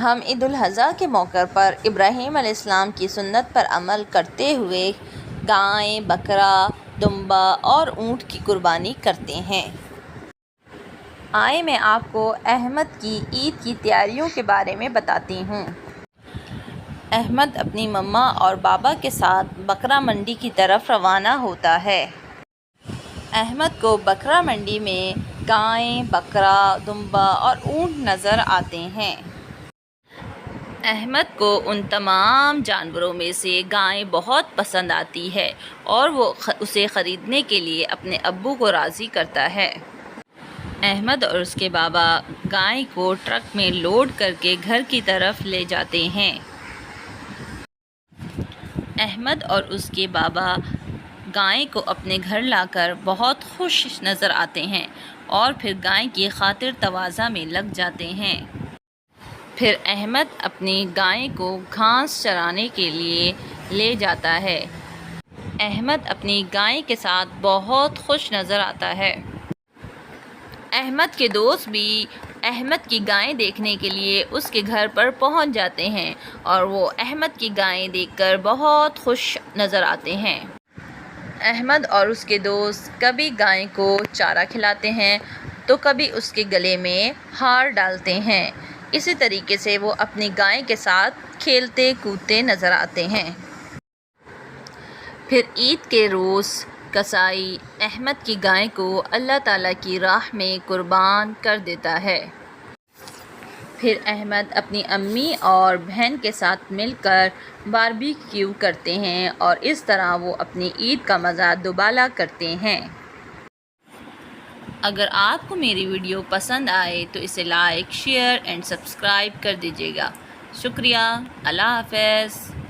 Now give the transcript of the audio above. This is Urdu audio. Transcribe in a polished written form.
ہم عید الاضحیٰ کے موقع پر ابراہیم علیہ السلام کی سنت پر عمل کرتے ہوئے گائے، بکرا، دمبا اور اونٹ کی قربانی کرتے ہیں۔ آئیں میں آپ کو احمد کی عید کی تیاریوں کے بارے میں بتاتی ہوں۔ احمد اپنی مما اور بابا کے ساتھ بکرا منڈی کی طرف روانہ ہوتا ہے۔ احمد کو بکرا منڈی میں گائیں، بکرا، دمبا اور اونٹ نظر آتے ہیں۔ احمد کو ان تمام جانوروں میں سے گائے بہت پسند آتی ہے اور وہ اسے خریدنے کے لیے اپنے ابو کو راضی کرتا ہے۔ احمد اور اس کے بابا گائے کو ٹرک میں لوڈ کر کے گھر کی طرف لے جاتے ہیں۔ احمد اور اس کے بابا گائے کو اپنے گھر لا کر بہت خوش نظر آتے ہیں اور پھر گائے کی خاطر تواضع میں لگ جاتے ہیں۔ پھر احمد اپنی گائے کو گھاس چرانے کے لیے لے جاتا ہے۔ احمد اپنی گائے کے ساتھ بہت خوش نظر آتا ہے۔ احمد کے دوست بھی احمد کی گائیں دیکھنے کے لیے اس کے گھر پر پہنچ جاتے ہیں اور وہ احمد کی گائیں دیکھ کر بہت خوش نظر آتے ہیں۔ احمد اور اس کے دوست کبھی گائے کو چارہ کھلاتے ہیں تو کبھی اس کے گلے میں ہار ڈالتے ہیں۔ اسی طریقے سے وہ اپنی گائے کے ساتھ کھیلتے کودتے نظر آتے ہیں۔ پھر عید کے روز قصائی احمد کی گائے کو اللہ تعالیٰ کی راہ میں قربان کر دیتا ہے۔ پھر احمد اپنی امی اور بہن کے ساتھ مل کر باربیکیو کرتے ہیں اور اس طرح وہ اپنی عید کا مزہ دوبالا کرتے ہیں۔ اگر آپ کو میری ویڈیو پسند آئے تو اسے لائک، شیئر اینڈ سبسکرائب کر دیجیے گا۔ شکریہ۔ اللہ حافظ۔